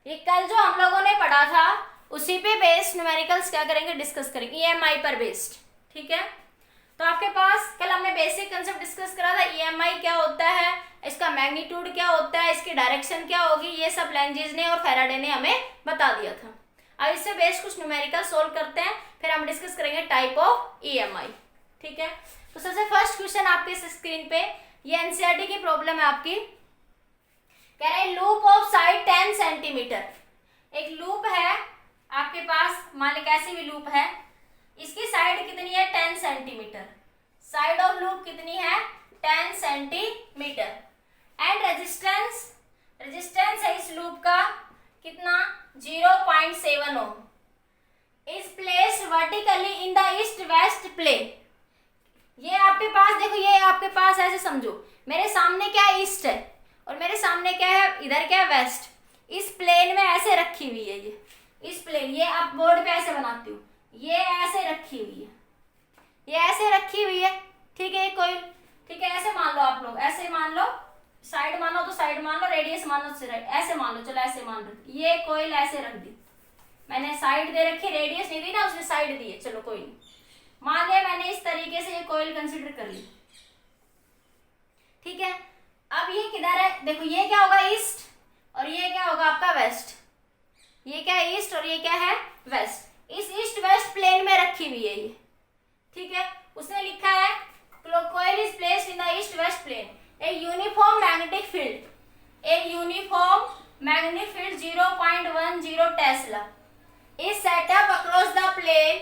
ये कल जो हम लोगों ने पढ़ा था उसी पे बेस्ड न्यूमेरिकल्स क्या करेंगे, डिस्कस करेंगे, ईएमआई पर बेस्ड। ठीक है, तो आपके पास कल हमने बेसिक कंसेप्ट डिस्कस करा था, ईएमआई क्या होता है, इसका मैग्नीट्यूड क्या होता है, इसकी डायरेक्शन क्या होगी, ये सब लैंग्वेज ने और फैराडे ने हमें बता दिया था। अब इससे बेस्ड कुछ न्यूमेरिकल सोल्व करते हैं, फिर हम डिस्कस करेंगे टाइप ऑफ ईएमआई। ठीक है, तो सबसे फर्स्ट क्वेश्चन आपके स्क्रीन पे, ये एनसीईआरटी की प्रॉब्लम है आपकी। कह रहे हैं लूप ऑफ साइड 10 सेंटीमीटर। एक लूप है आपके पास, मान लीजिए कैसी भी लूप है, इसकी साइड कितनी है 10 सेंटीमीटर। साइड ऑफ लूप कितनी है 10 सेंटीमीटर। एंड रेजिस्टेंस, रेजिस्टेंस है इस लूप का कितना 0.7 ohm. Is placed vertically in the east west plane. ये आपके पास देखो, ये आपके पास ऐसे समझो, मेरे सामने क्या है ईस्ट है और मेरे सामने क्या है, इधर क्या है वेस्ट। इस प्लेन में ऐसे रखी हुई है ये, इस प्लेन, ये आप बोर्ड पे ऐसे बनाती हूँ, ये ऐसे रखी हुई है, ये ऐसे रखी हुई है। ठीक है, कोई ठीक है, ऐसे मान लो आप लोग, ऐसे मान लो, साइड मानो तो साइड मान लो, रेडियस मानो तो ऐसे मान लो, चलो ऐसे मान लो, ये कोयल ऐसे रख दी, मैंने साइड दे रखी, रेडियस नहीं दी ना, उसने साइड दी है, चलो कोई नहीं, मान लिया मैंने इस तरीके से ये कोयल कंसिडर कर ली। ठीक है, अब ये किधर है, देखो ये क्या होगा ईस्ट और ये क्या होगा आपका वेस्ट, ये क्या है ईस्ट और ये क्या है वेस्ट। इस ईस्ट वेस्ट प्लेन में रखी हुई है ये। ठीक है, उसने लिखा है coil is placed in the east west plane, a uniform magnetic field, a uniform magnetic field 0.10 tesla is set up across the plane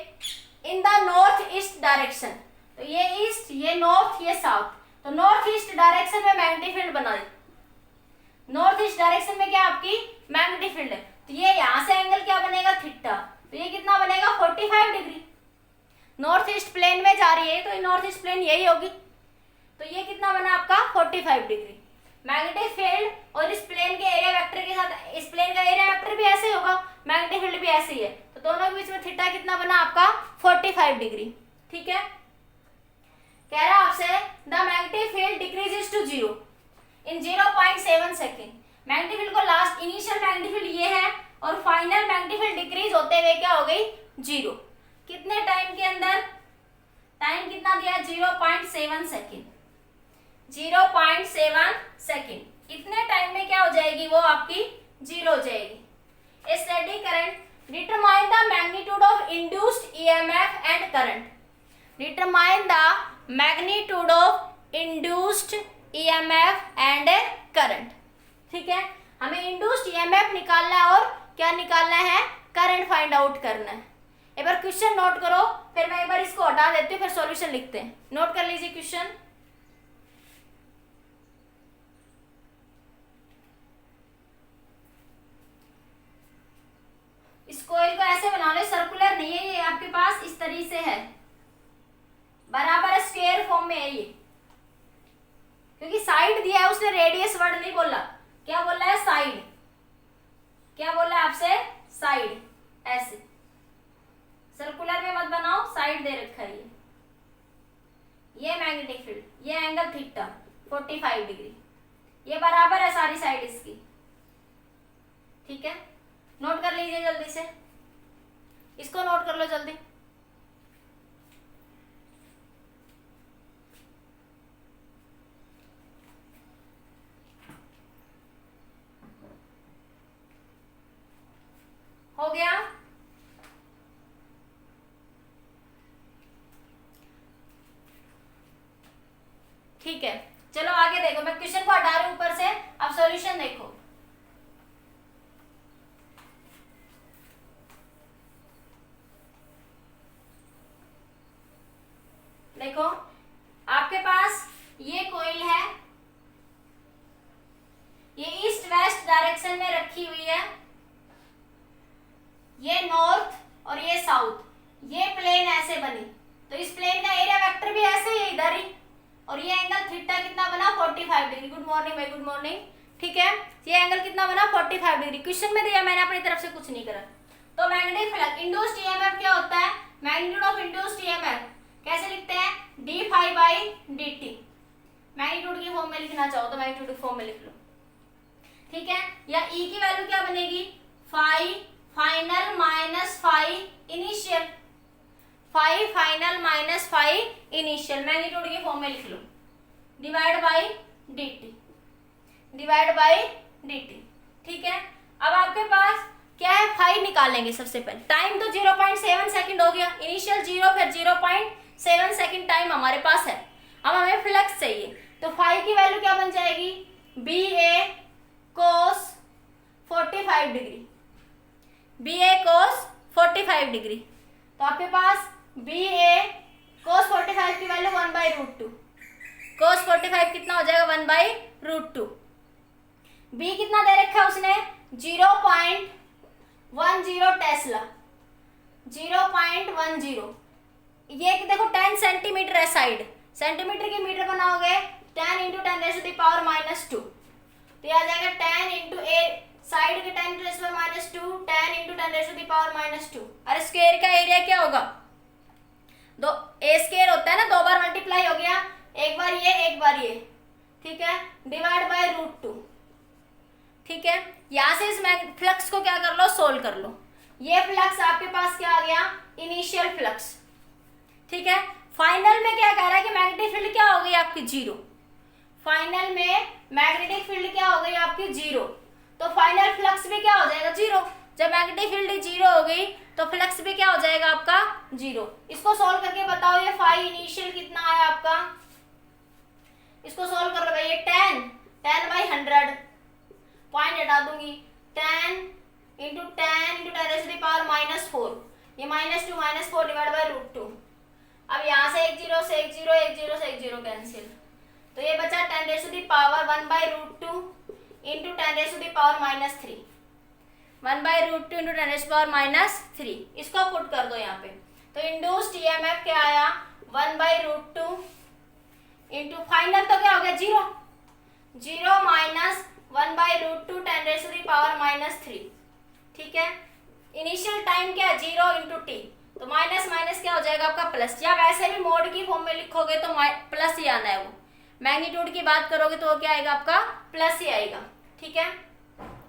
in the north east direction. तो ये ईस्ट, ये नॉर्थ, ये साउथ, तो north east direction में magnetic field बना दी। North east direction में क्या आपकी मैग्नेटिक फील्ड है, तो ये यहां से एंगल क्या बनेगा थीटा, तो ये कितना बनेगा 45 डिग्री। नॉर्थ ईस्ट प्लेन में जा रही है तो नॉर्थ ईस्ट प्लेन यही होगी, तो ये कितना बना आपका 45 डिग्री। मैग्नेटिक फील्ड और इस प्लेन के एरिया वेक्टर के साथ, इस प्लेन का एरिया वेक्टर भी ऐसे ही होगा, मैग्नेटिक फील्ड भी ऐसे ही है, तो दोनों के बीच में थीटा कितना बना आपका 45 डिग्री। ठीक है, कह रहा आपसे the magnetic field decreases to 0 in 0.7 second. Magnetic field को लास्ट इनिशियल मैग्नेटिक फील्ड ये है और फाइनल मैग्नेटिक फील्ड डिक्रीज होते हुए क्या हो गई 0। कितने टाइम के अंदर, टाइम कितना दिया 0.7 सेकेंड, 0.7 सेकेंड। इतने टाइम में क्या हो जाएगी वो आपकी 0 हो जाएगी। Steady current determine the magnitude of induced EMF and current. Determine the magnitude of induced EMF and current. ठीक है, हमें इंड्यूस्ड ईएमएफ निकालना है और क्या निकालना है, करंट फाइंड आउट करना है। एक बार क्वेश्चन नोट करो, फिर मैं एक बार इसको हटा देती हूँ, फिर सॉल्यूशन लिखते हैं। नोट कर लीजिए क्वेश्चन। इस कोयल को ऐसे बना लो, सर्कुलर नहीं है ये आपके पास, इस तरीके से है, बराबर स्क्वायर फॉर्म में है ये, क्योंकि साइड दिया है उसने, रेडियस वर्ड नहीं बोला, क्या बोला है साइड, क्या बोला है आपसे साइड। ऐसे सर्कुलर में मत बनाओ, साइड दे रखा है ये मैग्नेटिक फील्ड, ये एंगल थीटा 45 डिग्री, ये बराबर है सारी साइड इसकी। ठीक है, नोट कर लीजिए जल्दी से, इसको नोट कर लो जल्दी। हो गया, ठीक है, चलो आगे देखो, मैं क्वेश्चन को हटा रही हूं ऊपर से, अब सॉल्यूशन देखो। देखो आपके पास ये कोयल है, ये ईस्ट वेस्ट डायरेक्शन में रखी हुई है, ये नॉर्थ और ये साउथ, ये प्लेन ऐसे बनी, तो इस प्लेन का एरिया वेक्टर भी ऐसे ही इधर ही, और ये एंगल थीटा कितना बना 45 डिग्री। गुड मॉर्निंग भाई, गुड मॉर्निंग। ठीक है, ये एंगल कितना बना 45 डिग्री, क्वेश्चन में दिया, मैंने अपनी तरफ से कुछ नहीं करा। तो मैग्नेटिक फील्ड इंड्यूस्ड ईएमएफ क्या होता है, मैग्नीट्यूड ऑफ इंड्यूस्ड ईएमएफ कैसे लिखते हैं, d phi by d t. Magnitude की फॉर्म में लिखना चाहो तो मैग्नीट्यूड की फॉर्म में लिख लो। ठीक है, या ई की वैल्यू क्या बनेगी phi final minus phi initial, phi final minus phi initial, magnitude के फॉर्म में लिख लो, divide by dt, divide by dt। ठीक है, अब आपके पास क्या है, फाई निकालेंगे सबसे पहले। टाइम तो 0.7 सेकंड हो गया, इनिशियल 0 फिर 0.7 सेकंड टाइम हमारे पास है। अब हमें फ्लक्स चाहिए, तो फाई की वैल्यू क्या बन जाएगी, B A cos 45 degree, B A cos 45 degree. तो आपके पास बी ए कोस 45 की वैल्यू 1/√2, कोस 45 कितना हो जाएगा, 1/√2। बी कितना दे रखा है उसने, 0.10 टेस्ला, 0.10। ये देखो 10 सेंटीमीटर है साइड, सेंटीमीटर की मीटर बनाओगे 10 × 10⁻², तो ये आ जाएगा 10 × a, साइड के 10 × 10⁻², 10 × 10⁻²। अरे स्क्वायर का एरिया क्या होगा, दो ए स्क्वायर होता है ना, 2 बार मल्टीप्लाई हो गया, एक बार ये एक बार ये, ठीक है, डिवाइड बाय √2। ठीक है, यहां से इस फ्लक्स को क्या कर लो, सोल्व कर लो। ये फ्लक्स आपके पास क्या आ गया, इनिशियल फ्लक्स। ठीक है, फाइनल में क्या कह रहा है कि मैग्नेटिक फील्ड क्या हो गई आपकी, 0। फाइनल में मैग्नेटिक फील्ड क्या हो गई आपकी, 0। तो फाइनल फ्लक्स भी क्या हो जाएगा, 0। जब मैग्नेटिक फील्ड 0 हो गई तो फ्लक्स भी क्या हो जाएगा आपका, 0। इसको सोल्व करके बताओ, ये फाई इनिशियल कितना आया आपका, इसको सोल्व कर लो भाई। ये 10/100, पॉइंट हटा दूंगी, 10 × 10 × 10⁻⁻4, ये -2 -4 डिवाइड बाय √2। अब यहाँ से एक जीरो से एक जीरो, एक जीरो से एक जीरो कैंसिल, तो ये बचा 10⁻1/√2 × 10⁻⁻3, 1/√2 × 10⁻3। इसको पुट कर दो यहाँ पे, तो इंड्यूस्ड ईएमएफ क्या आया, 1/√2 इंटू फाइनल तो क्या हो गया, 0 1/√2 10⁻3। ठीक है, इनिशियल टाइम क्या है, 0 × t, तो माइनस माइनस क्या हो जाएगा आपका प्लस, या वैसे भी मोड की फॉर्म में लिखोगे तो प्लस ही आना है। वो मैग्नीट्यूड की बात करोगे तो वो क्या आएगा आपका, प्लस ही आएगा। ठीक है,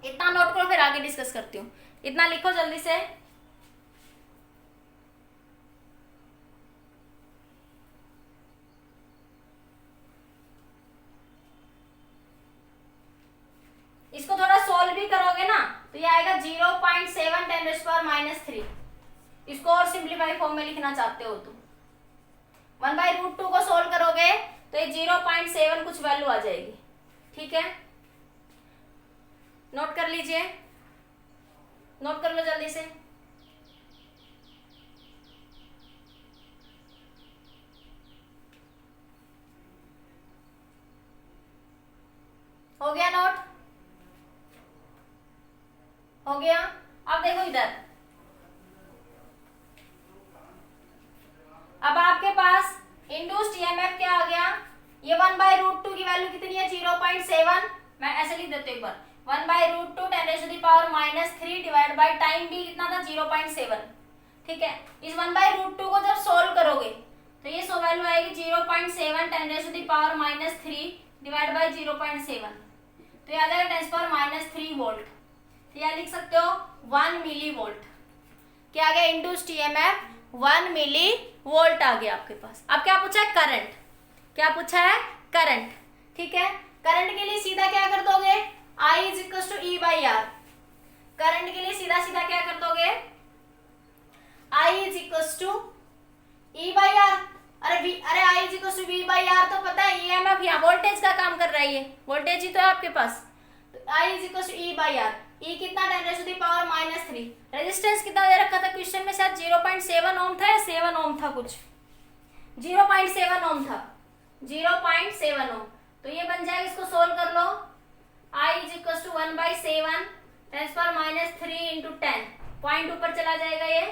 इतना नोट करो, फिर आगे डिस्कस करती हूँ। इतना लिखो जल्दी से। इसको थोड़ा सोल्व भी करोगे ना तो ये आएगा 0.7 10⁻⁻3। इसको और सिंप्लीफाई फॉर्म में लिखना चाहते हो तो 1/√2 को सोल्व करोगे तो ये 0.7 कुछ वैल्यू आ जाएगी। ठीक है, नोट कर लीजिए, नोट कर लो जल्दी से। हो गया नोट, हो गया। अब देखो इधर, अब आपके पास इंड्यूस्ड ईएमएफ क्या आ गया, ये 1/√2 की वैल्यू कितनी है, 0.7। मैं ऐसे लिख देती हूँ एक बार, 1/√2 10⁻⁻3 डिवाइड बाय टाइम भी कितना था, 0.7। ठीक है, इस 1/√2 को जब सोल्व करोगे तो ये सो वैल्यू आएगी 0.7 10⁻3 डिवाइड बाय 0.7, तो ये आ जाएगा 10⁻³ वोल्ट। तो यह लिख सकते हो 1 मिली वोल्ट। क्या आ गया, इंड्यूस्ड ईएमएफ 1 मिली वोल्ट आ गया आपके पास। अब क्या पूछा है, करंट। क्या पूछा है, करंट। ठीक है, करंट के लिए सीधा क्या कर दोगे, I = E/R। करंट के लिए सीधा सीधा क्या कर दोगे, I = E/R। अरे I = V/R तो पता है, ईएमएफ यहाँ वोल्टेज का काम कर रही है, वोल्टेज ही तो है आपके पास। तो I = E/R। E कितना, 10⁻⁻3। रेजिस्टेंस कितना दे रखा था क्वेश्चन में, शायद 0.7 ओम था या 7 ओम था, कुछ 0.7 ओम था, 0.7 ओम। तो ये बन जाएगा, इसको सोल्व कर लो, I = 1/7 10⁻³ × 10, पॉइंट ऊपर चला जाएगा ये,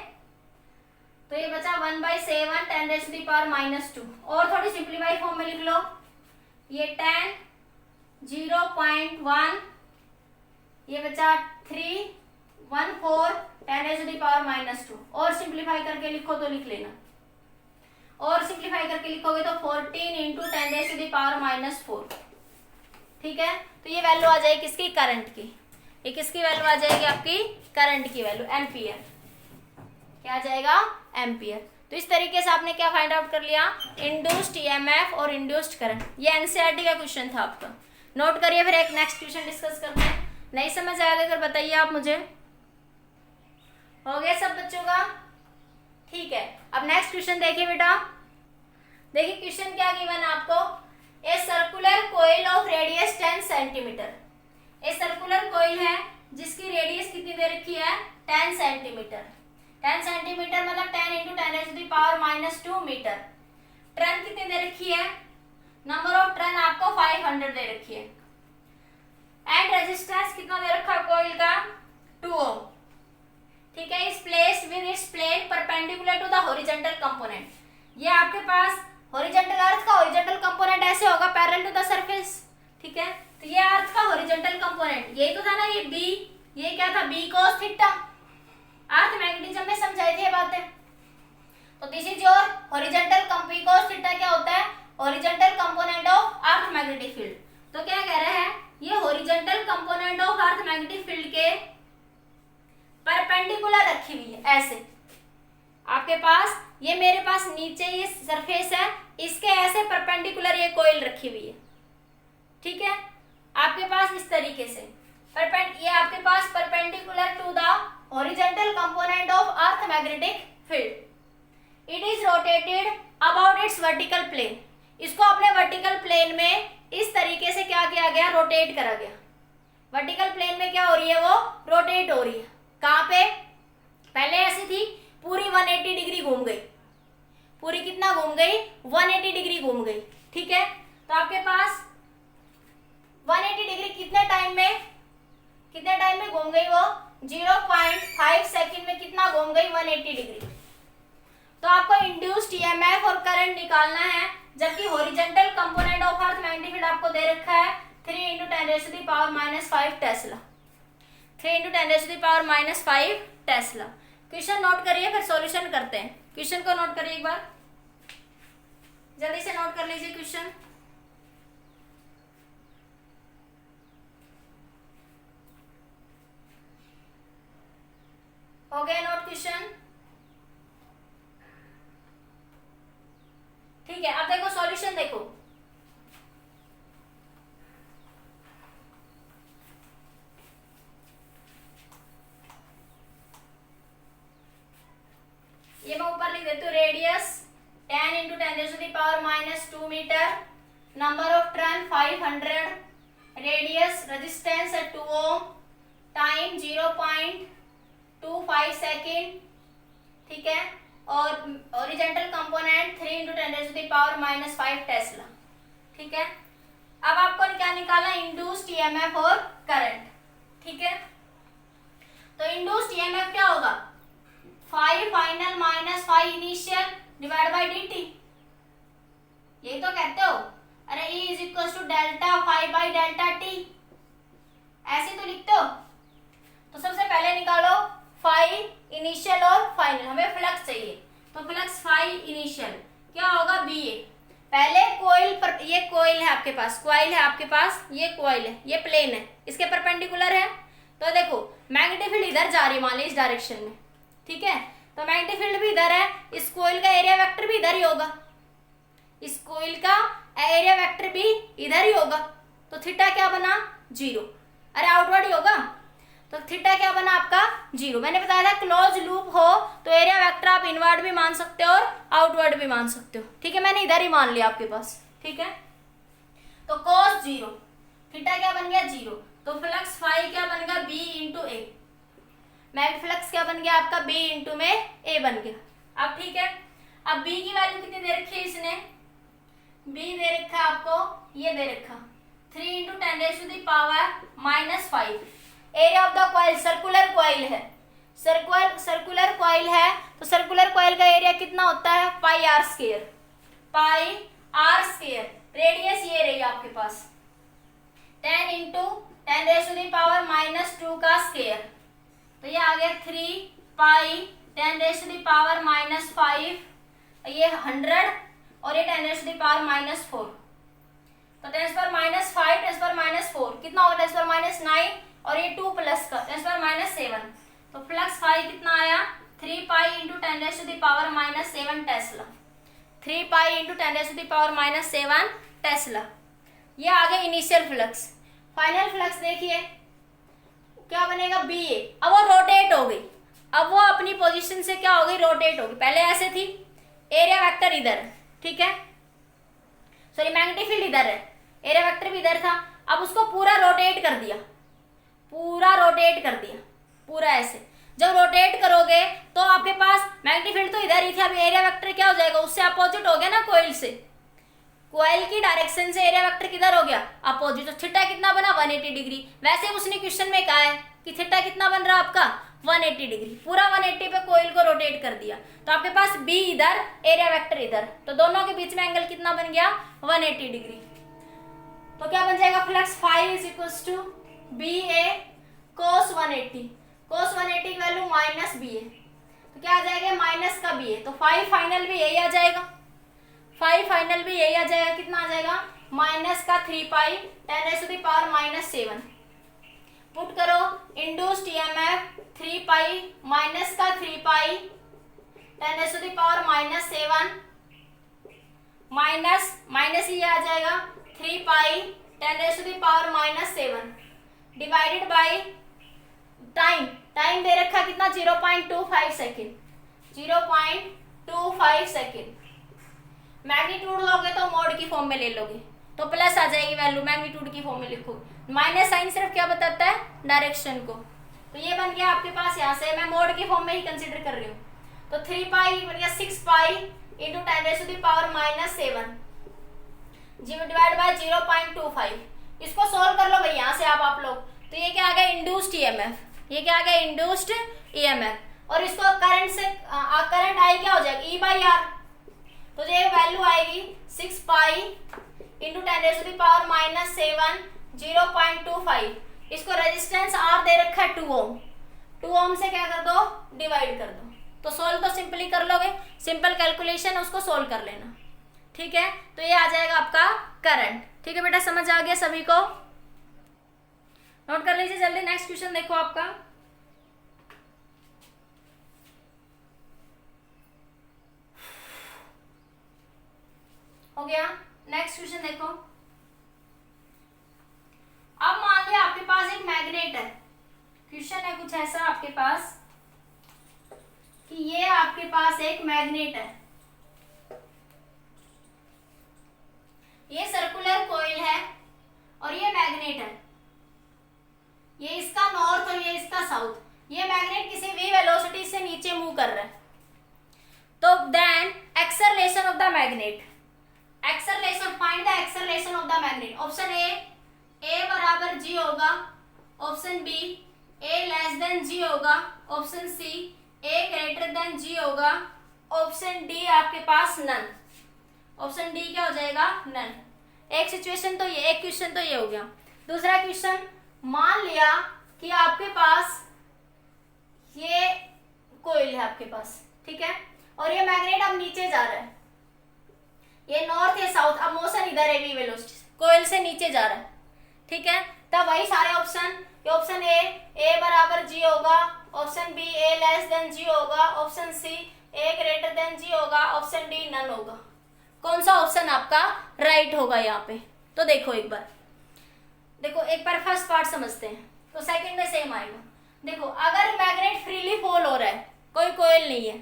तो ये बचा 1/7 10⁻²। और थोड़ी सिंप्लीफाई फॉर्म में लिख लो, ये 10 0.1, ये बचा 3 1 4 10⁻²। और सिंप्लीफाई करके लिखो तो लिख लेना, और सिंप्लीफाई करके लिखोगे तो 14 × 10⁻⁻4। ठीक है, तो ये वैल्यू आ जाएगी किसकी, करंट की। ये किसकी वैल्यू आ जाएगी आपकी, करंट की वैल्यू, एम्पियर। क्या आ जाएगा, एम्पियर। तो इस तरीके से आपने क्या फाइंड आउट कर लिया, इंड्यूस्ड ईएमएफ और इंड्यूस्ड करंट। ये एनसीईआरटी का क्वेश्चन था आपका, नोट करिए। फिर एक नेक्स्ट क्वेश्चन डिस्कस करते हैं। नहीं समझ आया अगर बताइए आप मुझे। हो गया सब बच्चों का, ठीक है। अब नेक्स्ट क्वेश्चन देखिए बेटा। देखिए क्वेश्चन क्या गिवन है आपको, a circular coil of radius 10 centimetre. A circular coil है जिसकी रेडियस कितनी दे रखी है, 10 सेंटीमीटर। 10 सेंटीमीटर मतलब 10 इंटू 10⁻⁻2 मीटर। टर्न कितनी दे रखी है, नंबर ऑफ टर्न आपको 500 दे रखी है। एंड रेजिस्टेंस कितना दे रखा है कोइल का, 2 ओम। ठीक है, इस place with its plane perpendicular to the horizontal component. ये आपके पास हॉरिजॉन्टल, अर्थ का हॉरिजॉन्टल कंपोनेंट ऐसे होगा पैरेलल टू द सरफेस। ठीक है, तो ये अर्थ का हॉरिजॉन्टल कंपोनेंट, यही तो था ना ये बी, ये क्या था, B cos theta. Earth magnetism में समझाई थी ये बातें। तो this is your horizontal B cos theta क्या होता है, horizontal component of earth magnetic field. तो क्या कह रहे हैं, ये horizontal component of earth magnetic field के परपेंडिकुलर रखी हुई है ऐसे। आपके पास ये, मेरे पास नीचे ये सरफेस है, इसके ऐसे परपेंडिकुलर ये कोइल रखी हुई है। ठीक है, आपके पास इस तरीके से ये आपके पास perpendicular to the horizontal component of earth magnetic field. It is rotated about its vertical plane. इसको अपने वर्टिकल प्लेन में इस तरीके से क्या किया गया, रोटेट करा गया। वर्टिकल प्लेन में क्या हो रही है, वो रोटेट हो रही है। कहां पे, पहले ऐसी थी, पूरी 180 डिग्री घूम गई। पूरी कितना घूम गई, 180 डिग्री घूम गई। ठीक है, तो आपके पास 180 डिग्री कितने टाइम में घूम गई, वो 0.5 सेकंड में कितना घूम गई, 180 डिग्री। तो आपको इंड्यूस्ड ईएमएफ और करंट निकालना है, जबकि horizontal component of earth magnetic field आपको दे रखा है 3 × 10⁻⁻5 टेस्ला। 3 × 10⁻⁻5 टेस्ला। क्वेश्चन नोट करिए, फिर सॉल्यूशन करते हैं। क्वेश्चन को नोट करिए एक बार, जल्दी से नोट कर लीजिए क्वेश्चन। हो गया नोट क्वेश्चन, ठीक है। अब देखो सॉल्यूशन, देखो ये मैं ऊपर लिख देती हूँ, radius 10 × 10⁻⁻2 metre, number of turn 500, radius, resistance है 2 ओम, टाइम 0.25 सेकेंड। ठीक है, और हॉरिजॉन्टल कंपोनेंट 3 × 10⁻⁻5 टेस्ला। ठीक है, अब आपको क्या निकालना, इंड्यूस्ड ईएमएफ और करंट। ठीक है, तो इंड्यूस्ड ईएमएफ क्या होगा, 5 final minus 5 initial divide by dt। यही तो कहते हो, अरे E is equal to delta 5 by delta t, ऐसे तो लिखते हो। तो सबसे पहले निकालो 5 इनिशियल और फाइनल, हमें फ्लक्स चाहिए, तो फ्लक्स 5 इनिशियल क्या होगा, BA। पहले कोइल पर, ये कोइल है आपके पास, कॉइल है आपके पास, ये कॉइल है, ये प्लेन है, इसके परपेंडिकुलर है। तो देखो मैग्नेटिक फील्ड इधर जा रही है, मान ली इस डायरेक्शन में। ठीक है, तो मैग्नेटिक फील्ड भी इधर है, इस कोइल का एरिया वेक्टर भी इधर ही होगा, इस कोइल का एरिया वेक्टर भी इधर ही होगा। तो थीटा क्या बना, 0। अरे आउटवर्ड ही होगा, तो थीटा क्या बना आपका, 0। मैंने बताया था क्लोज लूप हो तो एरिया वेक्टर आप इनवर्ड भी मान सकते हो और आउटवर्ड भी मान सकते हो। ठीक है, मैंने इधर ही मान लिया आपके पास। ठीक है, तो cos 0, थीटा क्या बन गया, 0। तो फ्लक्स फाई क्या बन गया, B × A। मैग्नेटिक फ्लक्स क्या बन गया आपका, B × में A बन गया। अब ठीक है, अब B की वैल्यू कितनी दे रखी है इसने, B दे रखा आपको, ये दे रखा 3 × 10⁻⁻5। Area of the coil, circular coil है, सर्कुलर कॉइल है, तो सर्कुलर कॉइल का एरिया कितना होता है, πr²। πr², रेडियस ये रही आपके पास 10 × 10⁻⁻2 का स्क्वायर, तो ये आ गया 3 π 10⁻⁻5, ये 100 और ये 10⁻⁻4। तो 10⁻⁵ 10⁻⁴ कितना होगा, 10⁻⁹ और ये 2 प्लस का -7, तो फ्लक्स फाई कितना आया 3 pi into 10⁻⁻7 Tesla, 3 pi into 10⁻⁻7 Tesla. ये आ गया इनिशियल फ्लक्स। फाइनल फ्लक्स देखिए क्या बनेगा बी ए। अब वो रोटेट हो गई, अब वो अपनी पोजीशन से क्या हो गई रोटेट हो गई। पहले ऐसे थी, एरिया वेक्टर इधर है, ठीक है, सॉरी मैग्नेटिक फील्ड इधर है, एरिया वेक्टर भी इधर था। अब उसको पूरा रोटेट कर दिया, पूरा रोटेट कर दिया, पूरा ऐसे। जब रोटेट करोगे तो आपके पास मैग्नेटिक फील्ड तो इधर ही थी, अब एरिया वेक्टर क्या हो जाएगा उससे अपोजिट हो गया ना, कोइल से। कोइल की डायरेक्शन से एरिया वेक्टर किधर हो गया अपोजिट, तो थीटा कितना बना 180 डिग्री। वैसे उसने क्वेश्चन में कहा है कि थीटा कितना बन रहा है आपका 180 डिग्री, पूरा 180 पे कोइल को रोटेट कर दिया। तो आपके पास बी इधर, एरिया वेक्टर इधर, तो दोनों के बीच में एंगल कितना बन गया 180 डिग्री। तो क्या बन जाएगा flux phi is equals to B A cos 180, cos 180 की वैल्यू माइनस बी ए, तो क्या आ जाएगा माइनस का बी ए, तो फाई फाइनल भी यही आ जाएगा, फाई फाइनल भी यही आ जाएगा। कितना आ जाएगा माइनस का 3 पाई 10⁻⁻7। पुट करो इंड्यूस्ड ईएमएफ 3 पाई माइनस का 3 पाई 10⁻⁻7 माइनस माइनस ये आ जाएगा 3 पाई 10⁻⁻7 डिवाइडेड बाई टाइम, टाइम दे रखा कितना 0.25 सेकेंड, 0.25 सेकेंड। मैग्नीट्यूड लोगे तो मोड की फॉर्म में ले लोगे तो प्लस आ जाएगी वैल्यू, मैग्नीट्यूड की फॉर्म में लिखो। माइनस साइन सिर्फ क्या बताता है डायरेक्शन को, तो ये बन गया आपके पास, यहाँ से मैं मोड की फॉर्म में ही कंसीडर कर रही हूँ। तो 3 पाई बन गया 6 पाई इंटू 10⁻⁻7 डिवाइड बाय 0.25। इसको सोल्व कर लो भाई यहाँ से आप लोग। तो ये क्या आ गया इंड्यूस्ड ईएमएफ, ये क्या आ गया इंड्यूस्ड ईएमएफ, और इसको करंट से करंट आई क्या हो जाएगा ई बाई आर, तो ये वैल्यू आएगी 6 पाई इंटू 10⁻⁻7 0.25। इसको रेजिस्टेंस आर दे रखा है 2 ओम, 2 ओम से क्या कर दो डिवाइड कर दो, तो सोल्व तो सिंपली कर लोगे, सिंपल कैलकुलेशन उसको सोल्व कर लेना, ठीक है। तो ये आ जाएगा आपका करंट, ठीक है बेटा, समझ आ गया सभी को, नोट कर लीजिए जल्दी। नेक्स्ट क्वेश्चन देखो आपका, हो गया। नेक्स्ट क्वेश्चन देखो, अब मान लिया आपके पास एक मैग्नेट है, क्वेश्चन है कुछ ऐसा आपके पास कि ये आपके पास एक मैग्नेट है, ये सर्कुलर कॉइल है और ये मैग्नेट है, ये इसका नॉर्थ और ये इसका साउथ। ये मैग्नेट किसी भी वेलोसिटी से नीचे मूव कर रहा है, तो then acceleration of the magnet, acceleration find the acceleration of the magnet. Option A बराबर जी होगा, ऑप्शन बी ए लेस देन जी होगा, ऑप्शन सी ए ग्रेटर देन जी होगा, ऑप्शन डी आपके पास नन। ऑप्शन डी क्या हो जाएगा नन। एक सिचुएशन तो ये, एक क्वेश्चन तो ये हो गया। दूसरा क्वेश्चन, मान लिया कि आपके पास ये कोइल है आपके पास, ठीक है, और ये मैग्नेट अब नीचे जा रहा है, ये नॉर्थ या साउथ, अब मोशन इधर है वी वेलोसिटी, कोइल से नीचे जा रहा है, ठीक है। तब वही सारे ऑप्शन, ऑप्शन ए बराबर जी होगा, ऑप्शन बी ए लेस देन जी होगा, ऑप्शन सी ए ग्रेटर देन जी होगा, ऑप्शन डी नन होगा। कौन सा ऑप्शन आपका राइट होगा यहाँ पे, तो देखो एक बार, देखो एक बार फर्स्ट पार्ट समझते हैं तो सेकंड में सेम आएगा। देखो अगर मैग्नेट फ्रीली फॉल हो रहा है, कोई कोइल नहीं है,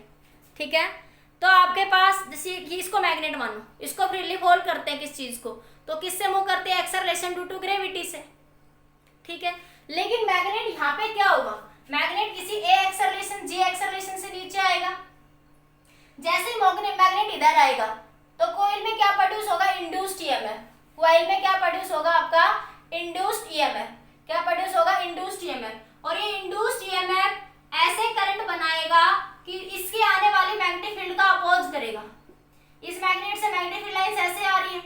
ठीक है, तो आपके पास जैसे इसको मैग्नेट मानो, इसको फ्रीली फॉल करते हैं किस चीज को, तो किससे मूव करते हैं एक्सेलरेशन ड्यू टू ग्रेविटी से, ठीक है। लेकिन मैग्नेट यहाँ पे क्या होगा, मैग्नेट किसी ए एक्सेलरेशन जी एक्सेलरेशन से नीचे आएगा। जैसे मैग्नेट इधर आएगा तो कोइल में क्या प्रोड्यूस होगा इंड्यूस्ड ईएमएफ, कोइल में क्या प्रोड्यूस होगा आपका इंड्यूस्ड ईएमएफ, क्या प्रोड्यूस होगा इंड्यूस्ड ईएमएफ। और ये इंड्यूस्ड ईएमएफ ऐसे करंट बनाएगा कि इसके आने वाली मैग्नेटिक फील्ड का अपोज करेगा। इस मैग्नेट से मैग्नेटिक फील्ड लाइंस ऐसे आ रही है,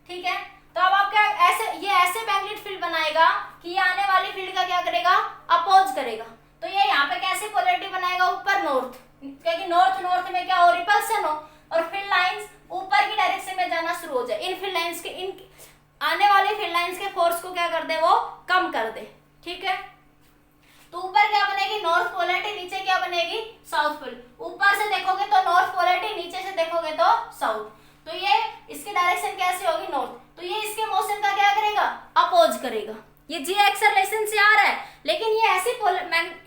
ठीक है, तो अब आप क्या ऐसे मैग्नेटिक फील्ड बनाएगा कि ये आने वाली फील्ड का क्या करेगा अपोज करेगा। तो ये यहाँ पे कैसे पोलैरिटी बनाएगा, ऊपर नॉर्थ, क्योंकि नॉर्थ में क्या हो रिपल्सन हो और फील्ड लाइंस ऊपर की डायरेक्शन में जाना शुरू हो जाए, इन फील्ड लाइंस के इन आने वाले फील्ड लाइंस के फोर्स को क्या कर दे वो कम कर दे, ठीक ठीक है। तो ऊपर क्या बनेगी, नॉर्थ पोलैरिटी, नीचे क्या बनेगी, साउथ पोल। ऊपर से देखोगे तो नॉर्थ पोलैरिटी, नीचे से देखोगे तो साउथ। तो ये इसकी डायरेक्शन कैसे होगी, नॉर्थ। तो ये इसके मोशन का क्या करेगा, अपोज करेगा। ये जी एक्सेलरेशन से आ रहा है, लेकिन ये ऐसी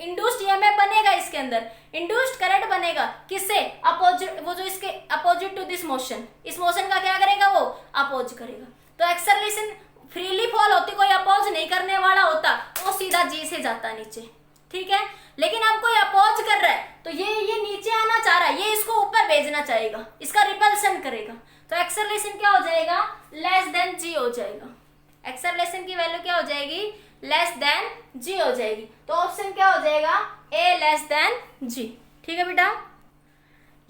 इंड्यूस्ड ईएमएफ बनेगा, इसके अंदर इंड्यूस्ड करंट बनेगा, किससे, अपोजिट, वो जो इसके अपोजिट टू दिस मोशन, इस मोशन का क्या करेगा, वो अपोज करेगा। तो एक्सेलरेशन फ्रीली फॉल होती, कोई अपोज नहीं करने वाला होता, वो सीधा जी से जाता नीचे, ठीक है। लेकिन अब कोई अपोज कर रहा है, तो ये नीचे आना चाह रहा है, ये इसको ऊपर भेजना चाहेगा, इसका रिपल्सन करेगा। तो एक्सेलरेशन क्या हो जाएगा, लेस देन जी हो जाएगा। एक्सेलरेशन की वैल्यू क्या हो जाएगी, लेस देन जी हो जाएगी। तो ऑप्शन क्या हो जाएगा, ए लेस देन जी, ठीक है बेटा।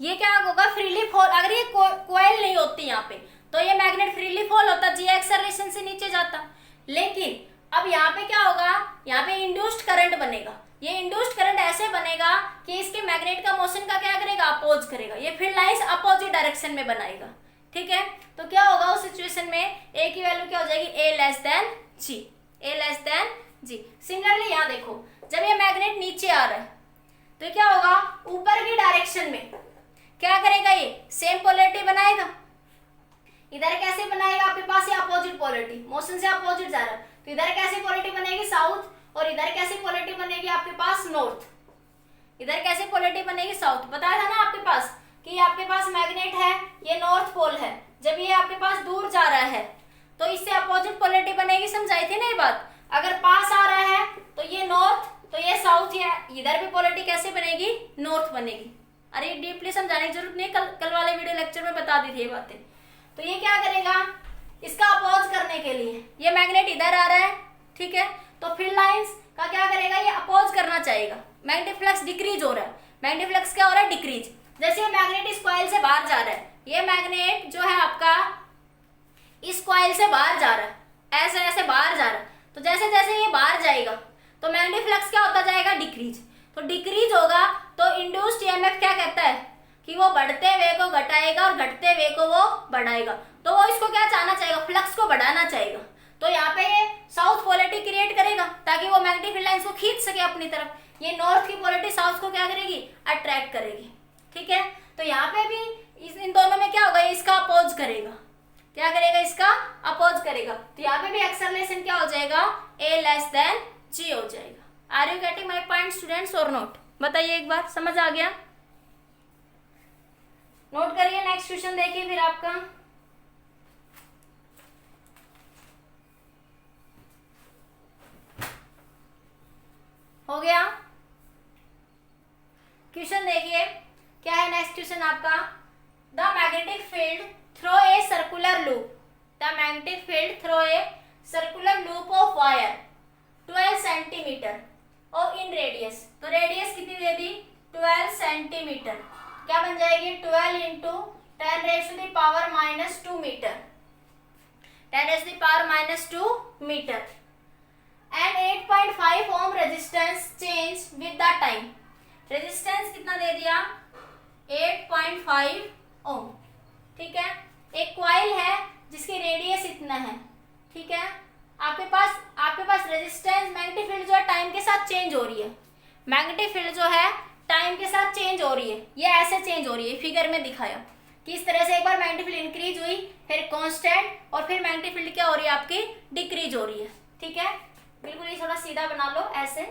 ये क्या होगा, फ्रीली फॉल, अगर ये कोयल नहीं होती यहाँ पे, तो ये मैग्नेट फ्रीली फॉल होता, जी एक्सेलरेशन से नीचे जाता। लेकिन अब यहाँ पे क्या होगा, यहाँ पे इंड्यूस्ड करंट बनेगा। ये इंड्यूस्ड करंट ऐसे बनेगा कि इसके मैग्नेट का मोशन का क्या करेगा, अपोज करेगा। ये फील्ड लाइंस अपोजिट डायरेक्शन में बनाएगा, ठीक है। तो क्या होगा उस सिचुएशन में, ए की वैल्यू क्या हो जाएगी, ए लेस देन जी, ए लेस देन जी। सिमिलरली यहाँ देखो, जब ये मैग्नेट नीचे आ रहा है, तो क्या होगा, ऊपर की डायरेक्शन में क्या करेगा, ये सेम पोलैरिटी बनाएगा। इधर कैसे बनाएगा, आपके पास ये अपोजिट पोलैरिटी, मोशन से अपोजिट जा रहा है, तो इधर कैसी पोलैरिटी बनेगी, साउथ, और इधर कैसी पोलैरिटी बनेगी आपके पास, नॉर्थ। इधर कैसी पोलैरिटी बनेगी, साउथ। बताया था ना आपके पास कि आपके पास मैग्नेट है, ये नॉर्थ पोल है, जब ये आपके पास दूर जा रहा है तो इससे अपोजिट पोलैरिटी बनेगी, समझाई थी ना ये बात। अगर पास आ रहा है तो ये नॉर्थ, तो ये साउथ, या इधर भी पोलैरिटी कैसे बनेगी, नॉर्थ बनेगी। अरे डीपली समझाने की जरूरत नहीं, कल वाले वीडियो लेक्चर में बता दी थी ये बातें। तो ये क्या करेगा, इसका अपोज करने के लिए, ये मैग्नेट इधर आ रहा है, ठीक है, तो फील्ड लाइंस का क्या करेगा, ये अपोज करना चाहेगा। मैग्नेटिक फ्लक्स डिक्रीज हो रहा है, मैग्नेटिक फ्लक्स क्या हो रहा है, डिक्रीज। जैसे ये मैग्नेट इस कॉइल से बाहर जा रहा है, ये मैग्नेट जो है आपका इस कॉइल से बाहर जा रहा है, ऐसे ऐसे बाहर जा रहा है। तो जैसे जैसे ये बाहर जाएगा तो मैग्नेटिक फ्लक्स क्या होता जाएगा, डिक्रीज। तो डिक्रीज होगा तो इंड्यूस्ड ईएमएफ क्या कहता है कि वो बढ़ते हुए को घटाएगा और घटते हुए को वो बढ़ाएगा। तो वो इसको क्या चाहना चाहेगा, फ्लक्स को बढ़ाना चाहेगा। तो यहाँ पे ये साउथ पोलैरिटी क्रिएट करेगा ताकि वो मैग्नेटिक फील्ड लाइंस को खींच सके अपनी तरफ। ये नॉर्थ की पोलैरिटी साउथ को क्या करेगी, अट्रैक्ट करेगी, ठीक है। तो यहाँ पे भी इन दोनों में क्या होगा, इसका अपोज करेगा, क्या करेगा, इसका अपोज करेगा। तो यहाँ पे भी एक्सेलरेशन क्या हो जाएगा, ए लेस देन जी हो जाएगा। Are you getting my point students और नोट, बताइए एक बार, समझ आ गया, नोट करिए। नेक्स्ट क्वेश्चन देखिए फिर आपका, हो गया क्वेश्चन। देखिए क्या है नेक्स्ट क्वेश्चन आपका, the magnetic field through a circular loop, the magnetic field through a circular loop of wire 12 centimetre और इन रेडियस। तो रेडियस कितनी दे दी, 12 सेंटीमीटर। क्या बन जाएगी, 12 into 10⁻⁻² metre, 10⁻⁻² metre. And 8.5 ohm resistance change with the time. Resistance कितना दे दिया, 8.5 ओम, ठीक है। एक कॉइल है जिसकी रेडियस इतना है, ठीक है। आपके पास रेजिस्टेंस, मैग्नेटिक फील्ड जो है टाइम के साथ चेंज हो रही है, मैग्नेटिक फील्ड जो है टाइम के साथ चेंज हो रही है। ये ऐसे चेंज हो रही है, फिगर में दिखाया कि इस तरह से एक बार मैग्नेटिक फील्ड इंक्रीज हुई, फिर कांस्टेंट, और फिर मैग्नेटिक फील्ड क्या हो रही है आपकी, डिक्रीज हो रही है, ठीक है। बिल्कुल ये थोड़ा सीधा बना लो ऐसे।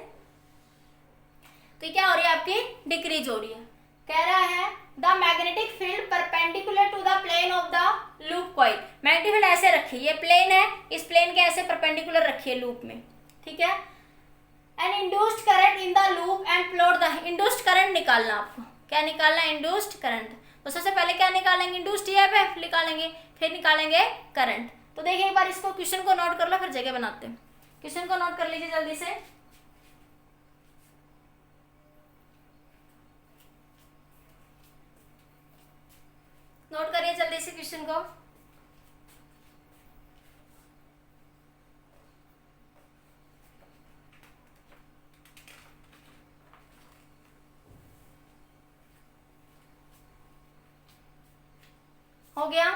तो क्या हो रही है आपकी, डिक्रीज हो रही है। कह रहा है the magnetic field perpendicular to the plane of the loop coil. Magnetic field ऐसे रखी, ये प्लेन है, इस प्लेन के ऐसे परपेंडिकुलर रखिए लूप में, ठीक है। And induced current in the loop and plot the, induced current निकालना आपको, क्या निकालना, इंड्यूस्ड करंट। तो सबसे पहले क्या निकालेंगे, इंड्यूस्ड ईएमएफ निकालेंगे, फिर निकालेंगे करंट। तो देखिए एक बार इसको क्वेश्चन को नोट कर लो, फिर जगह बनाते हैं। क्वेश्चन को नोट कर लीजिए जल्दी से। नोट करिए जल्दी से क्वेश्चन को। हो गया।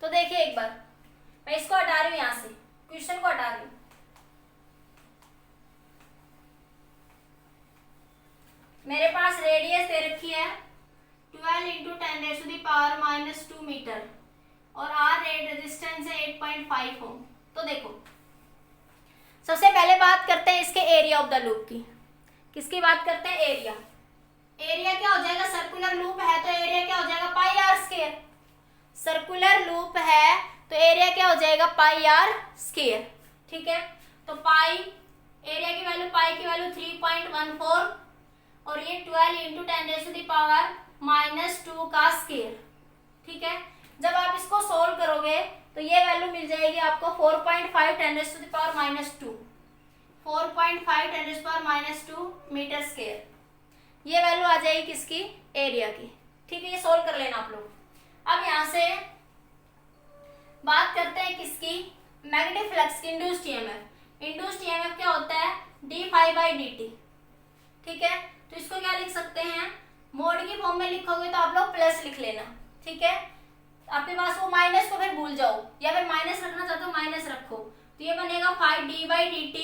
तो देखिए एक बार, मैं इसको हटा रही हूं, यहां से क्वेश्चन को हटा रही हूं। मेरे पास रेडियस दे रखी है 12 इंटू 10⁻⁻² मीटर और आर रेजिस्टेंस है 8.5 ओम। तो देखो सबसे पहले बात करते हैं इसके एरिया ऑफ द लूप की। किसकी बात करते हैं? एरिया। एरिया क्या हो जाएगा? सर्कुलर लूप है तो एरिया क्या हो जाएगा? पाई आर स्क्वायर। सर्कुलर लूप है तो एरिया क्या हो जाएगा? पाई आर स्क्वायर। ठीक है, तो पाई एरिया की वैल्यू, पाई की वैल्यू 3.14 और ये 12 इंटू 10⁻⁻² का स्क्वायर। ठीक है, जब आप इसको सोल्व करोगे तो ये वैल्यू मिल जाएगी आपको 4.5 10⁻², 4.5 10⁻² मीटर स्क्वायर। ये वैल्यू आ जाएगी किसकी? एरिया की। ठीक है, ये सोल्व कर लेना आप लोग। अब यहाँ से बात करते हैं किसकी? मैग्नेटिक फ्लक्स की, इंड्यूस्ड ईएमएफ। इंड्यूस्ड ईएमएफ क्या होता है? d∅dt। ठीक है, तो इसको क्या लिख सकते हैं? मोड की फॉर्म में लिखोगे तो आप लोग प्लस लिख लेना। ठीक है, आपके पास वो माइनस को फिर भूल जाओ, या फिर माइनस रखना चाहते हो माइनस रखो। तो ये बनेगा 5d/dt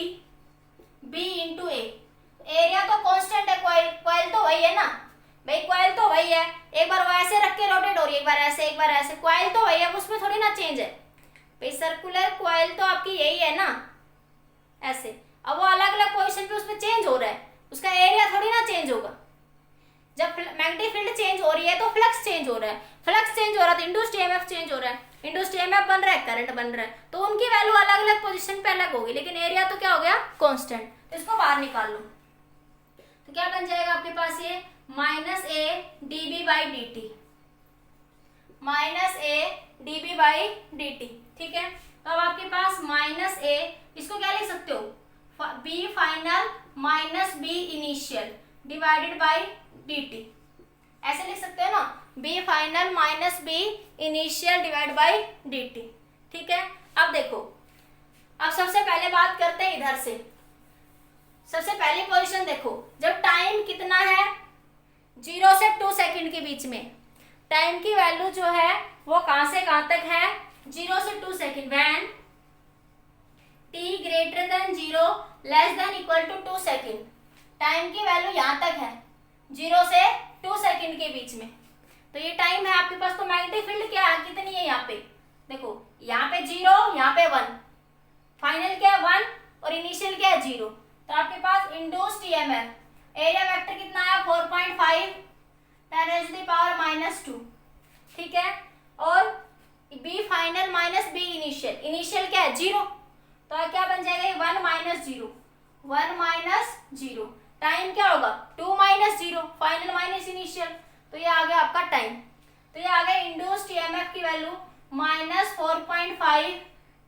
b इंटू ए। एरिया तो कांस्टेंट है, कॉइल तो वही है ना भाई, कॉइल तो वही है। एक बार वो ऐसे रख के रोटेट हो रही है, एक बार ऐसे एक बार ऐसे, कॉइल तो वही है, उसमें थोड़ी ना चेंज है भाई। सर्कुलर कॉइल तो आपकी यही है ना, ऐसे। अब वो अलग अलग पोजीशन पे उसमें चेंज हो रहा है, उसका एरिया थोड़ी ना चेंज होगा। जब मैग्नेटिक फील्ड चेंज हो रही है तो फ्लक्स चेंज हो रहा है, फ्लक्स चेंज हो रहा है तो इंड्यूस्ड ईएमएफ चेंज हो रहा है, इंड्यूस्ड ईएमएफ बन रहा है, करंट बन रहा है, तो उनकी वैल्यू अलग अलग पोजीशन पे अलग होगी, लेकिन एरिया तो क्या हो गया? कांस्टेंट। तो इसको बाहर निकाल लो तो क्या बन जाएगा आपके पास? ये -a dB/dt, -a dB/dt। ठीक है, तो अब आपके पास -a, इसको क्या लिख सकते हो? b final - b initial divided by dt। ऐसे लिख सकते हो ना, b final - b initial divide by dt। ठीक है, अब देखो, अब सबसे पहले बात करते हैं इधर से। सबसे पहली पोजीशन देखो, जब टाइम कितना है? 0 से 2 सेकंड के बीच में टाइम की वैल्यू जो है वो कहां से कहां तक है? 0 से 2 second. When t greater than 0 less than equal to 2 second, time की वैल्यू यहां तक है 0 से 2 सेकंड के बीच में। तो ये टाइम है आपके पास। तो मैग्नेटिक फील्ड क्या है? कितनी है यहाँ पे? देखो, यहाँ पे 0, यहाँ पे 1, फाइनल क्या है? 1 और इनिशियल क्या है? 0। तो आपके पास इंड्यूस्ड ईएमएफ एरिया वेक्टर कितना है? 4.5 10⁻⁻²। ठीक है, और b final - b initial, initial क्या है? 0। तो क्या बन जाएगा? ये 1 - 0, 1 - 0। टाइम क्या होगा? 2 - 0, फाइनल माइनस इनिशियल। तो ये आ गया आपका टाइम। तो ये आ गया इंड्यूस्ड ईएमएफ की वैल्यू -4.5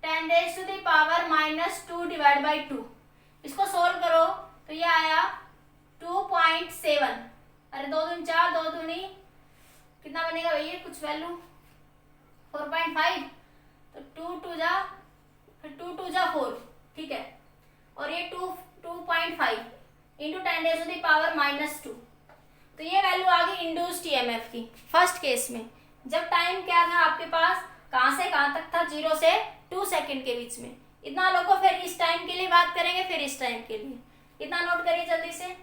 10⁻⁻² डिवाइड बाई 2। इसको सोल्व करो तो ये आया 2.7। अरे 2 दूनी 4, 2 दूनी कितना बनेगा भैया? कुछ वैल्यू 4.5, तो 2 2 जा, फिर 2 2 जा 4। ठीक है, और ये 2.5 इंटू 10⁻⁻²। तो ये वैल्यू आ गई इंड्यूस्ड ईएमएफ की फर्स्ट केस में, जब टाइम क्या था आपके पास? कहां से कहां तक था? 0 से 2 सेकंड के बीच में। इतना लोगों, फिर इस टाइम के लिए बात करेंगे, फिर इस टाइम के लिए। इतना नोट करिए जल्दी से।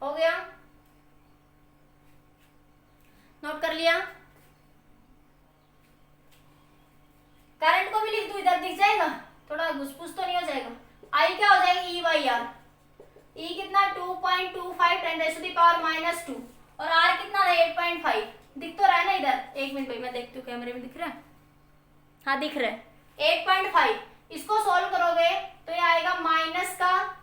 हो गया? नोट कर लिया? करंट को भी लिख दूं, इधर दिख जाएगा, थोड़ा घुसपुस तो नहीं हो जाएगा। आई क्या हो जाएगा? E/R। ई कितना? 2.25 10⁻⁻² और आर कितना है? 8.5। दिख तो रहा है ना इधर? एक मिनट भाई, मैं देखती हूँ कैमरे में दिख रहा है? हाँ दिख रहा है, 8.5। इसको सोल्व करोगे तो ये आएगा माइनस का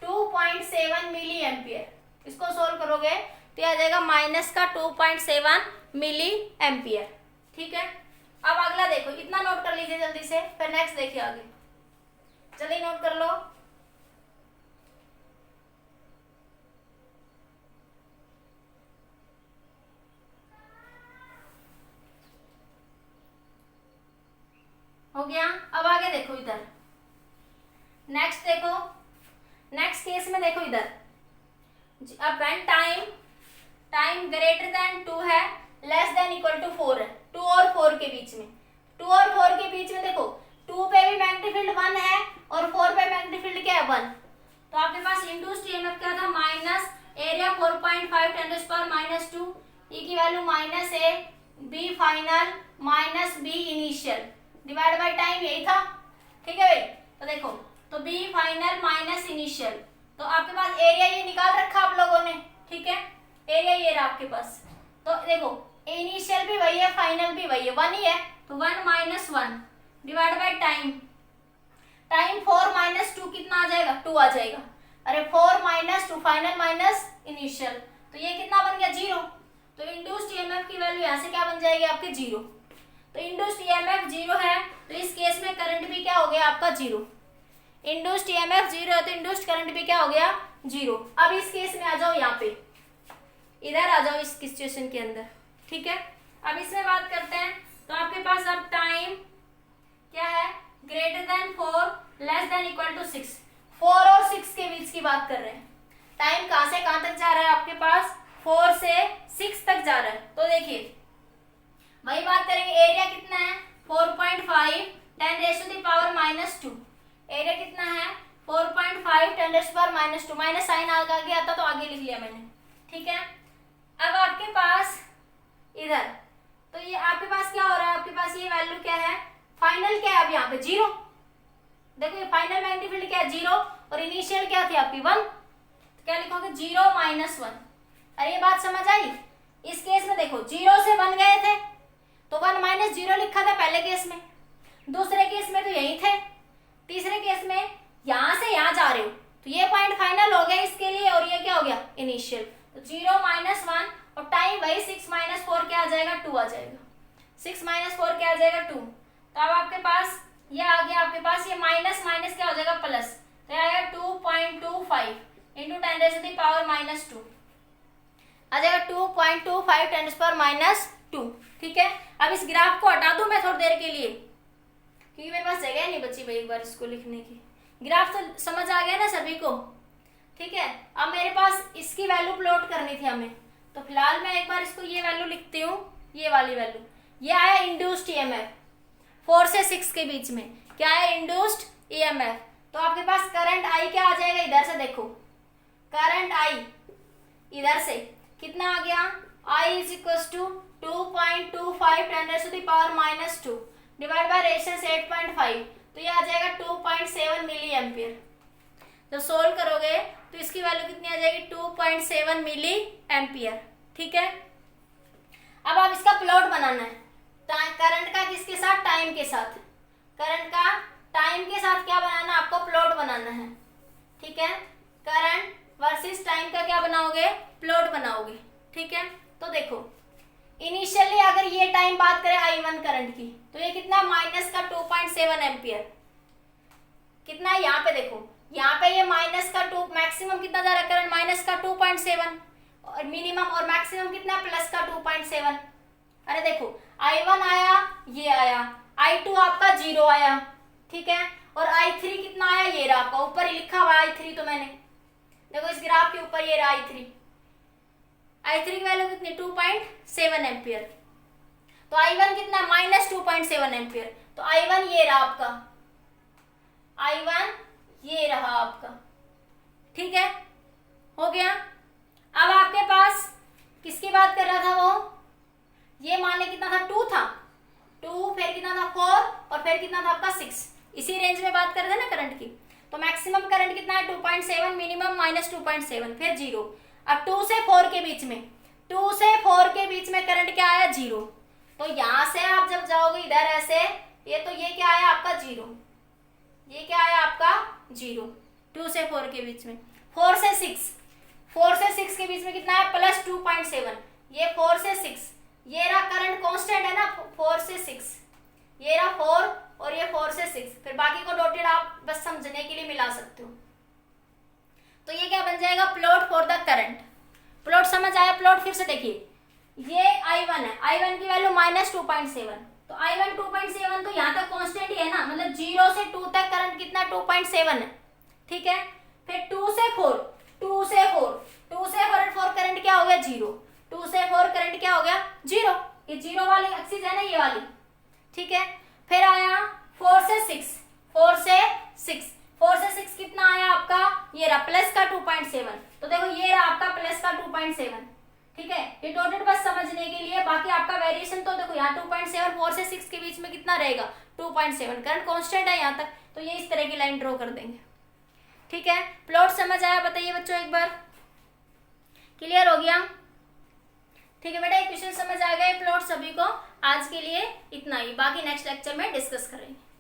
2.7 मिली एम्पियर। इसको सोल्व करोगे तो ये आ जाएगा माइनस का 2.7 मिली एम्पियर। ठीक है, अब अगला देखो, इतना नोट कर लीजिए जल्दी से, फिर नेक्स्ट देखिए आगे। जल्दी नोट कर लो। हो गया? अब आगे देखो इधर, नेक्स्ट देखो, नेक्स्ट केस में देखो इधर। अब when time greater than 2 4.5 ten to power minus 2, E की value minus a, B final minus B initial divide by time, यही था। ठीक है भाई, तो देखो, तो बी फाइनल माइनस इनिशियल, तो आपके पास एरिया ये निकाल रखा आप लोगों ने। ठीक है, एरिया ये रहा आपके पास। तो देखो इनिशियल भी वही है, फाइनल भी वही है, 1 ही है, तो 1 minus 1 divide by time, time 4 minus 2 कितना आ जाएगा, 2 आ जाएगा। अरे 4 माइनस 2 फाइनल माइनस इनिशियल, तो ये कितना बन गया, 0। तो इंड्यूस्ड ईएमएफ की वैल्यू यहाँ से क्या बन जाएगी आपके, 0। तो इंड्यूस्ड ईएमएफ 0 है, तो इस केस में करंट भी क्या हो गया आपका, 0। इंड्यूस्ड ईएमएफ 0 है तो इंड्यूस्ड करंट भी क्या हो गया, 0। अब इस केस में आ जाओ, यहाँ पे इधर आ जाओ इस सिचुएशन के अंदर। ठीक है, अब इसमें बात करते हैं। तो आपके पास अब टाइम क्या है, greater than 4 less than equal to 6, 4 और 6 के बीच की बात कर रहे हैं। टाइम कहां से कहां तक जा रहा है आपके पास, 4 से 6 तक जा रहा है। तो देखिए वही बात करेंगे, एरिया कितना है, 4.5 10 raise to the power minus 2, area कितना है 4.5 10 raise to the power minus 2, minus sign आ गया था तो आगे लिख लिया मैंने। ठीक है, अब आपके पास इधर, तो ये आपके पास क्या हो रहा है, आपके पास ये वैल्यू क्या है, फाइनल क्या है अब यहाँ पे 0। देखो ये फाइनल मैग्नेटिक फील्ड क्या है, 0, और इनिशियल क्या थी आपकी 1, तो क्या लिखोगे 0 माइनस 1। अरे ये बात समझ आई। इस केस में देखो 0 से 1 गए थे तो 1 माइनस 0 लिखा था पहले केस में, दूसरे केस में तो यही थे, तीसरे केस में यहां से यहां जा रहे हो तो ये पॉइंट फाइनल हो गया इसके लिए, और ये क्या हो गया इनिशियल। तो 0 माइनस 1 और टाइम वही 6 माइनस 4 क्या आ जाएगा, 2 आ जाएगा। 6 माइनस 4 क्या आ जाएगा, 2। तो अब आपके पास ये आ गया, आपके पास ये माइनस माइनस क्या हो जाएगा, प्लस, तो आएगा 2.25 into 10 raise to the power minus 2 आ जाएगा 2.25 10 raise to the power minus 2। ठीक है, अब इस ग्राफ को हटा दूं मैं थोड़ी देर के लिए, क्योंकि मेरे पास जगह नहीं बची भाई एक बार इसको लिखने की। ग्राफ तो समझ आ गया ना सभी को। ठीक है, अब मेरे पास इसकी वैल्यू प्लॉट करनी थी हमें, तो फिलहाल मैं एक बार इसको ये वैल्यू लिखती हूँ, ये वाली वैल्यू। ये आया इंड्यूस्ड ईएमएफ 4 से 6 के बीच में, क्या है इंड्यूस्ड ईएमएफ। तो आपके पास करंट आई क्या आ जाएगा, इधर से देखो करंट आई इधर से कितना आ गया, I is equal to 2.25 10 raise to the power minus 2 divide by resistance 8.5, तो ये आ जाएगा 2.7 मिली एम्पियर। जब सोल्व करोगे तो इसकी वैल्यू कितनी आ जाएगी, 2.7 मिली एम्पियर। ठीक है, अब आप इसका प्लॉट बनाना है, करंट का किसके साथ, टाइम के साथ। करंट का टाइम के साथ क्या बनाना, आपको प्लॉट बनाना है। ठीक है, करंट वर्सेस टाइम का क्या बनाओगे, प्लॉट बनाओगे। ठीक है, तो देखो इनिशियली अगर ये टाइम बात करें I1 करंट की, तो ये कितना माइनस का 2.7 एम्पियर, कितना है यहाँ पे देखो, यहाँ पे ये माइनस का 2, मैक्सिमम कितना जा रहा है करंट, माइनस का 2.7, और मिनिमम और मैक्सिमम कितना प्लस का 2.7। अरे देखो I1 आया, ये आया, I2 आपका 0 आया। ठीक है, और I3 कितना आया, ये रहा आपका, ऊपर ही लिखा हुआ I3, तो मैंने देखो इस ग्राफ के ऊपर ये रहा I3 की वैल्यू कितनी, 2.7 एम्पियर। तो I1 कितना, माइनस 2.7 एम्पियर, तो I1 ये रहा आपका, I1 ये रहा आपका। ठीक है, हो गया। अब आपके पास किसकी बात कर रहा था वो, ये माने कितना था, 2 था, 2 फिर कितना था 4 और फिर कितना था आपका 6, इसी रेंज में बात कर रहे थे ना करंट की। तो मैक्सिमम करंट कितना है 2.7, मिनिमम माइनस 2.7, फिर 0। अब 2 से 4 के बीच में, 2 से 4 के बीच में करंट क्या आया, 0। तो यहां से आप जब जाओगे इधर ऐसे, ये तो ये क्या आया आपका 0, ये क्या आया आपका 0, 2 से 4 के बीच में। 4 से 6 के बीच में कितना है, प्लस 2.7, ये 4 से 6, ये रहा करंट कांस्टेंट है ना 4 से 6, ये रहा 4 और ये 4 से 6, फिर बाकी को डॉटेड आप बस समझने के लिए मिला सकते हो। तो ये क्या बन जाएगा, plot for the current. Plot समझ आया, प्लॉट फिर से देखिए, ये I1 है, I1 की वैल्यू माइनस 2.7, तो I1 2.7 तो यहाँ तक कांस्टेंट ही है ना, मतलब 0 से 2 तक करंट कितना 2.7 है। ठीक है, फिर 2 से 4 करंट क्या हो गया 0, 2 से 4 करंट क्या हो गया 0, ये 0 वाली एक्सिस है ना ये वाली। ठीक है, फिर आया 4 से 6 कितना आया आपका, ये रहा प्लस का 2.7, तो देखो ये रहा आपका प्लस का 2.7, ठीक है। ये टोटल बस समझने के लिए, बाकी आपका वेरिएशन तो देखो यहाँ 2.7 4 से 6 के बीच में कितना रहेगा 2.7, करंट कांस्टेंट है यहाँ तक, तो ये इस तरह की लाइन ड्रॉ कर देंगे, ठीक है। प्लॉट समझ आया बताइए बच्चों एक बार, क्लियर हो गया? ठीक है बेटा, इक्वेशन समझ आ गए, प्लॉट सभी को। आज के लिए इतना ही, बाकी नेक्स्ट लेक्चर में डिस्कस करेंगे।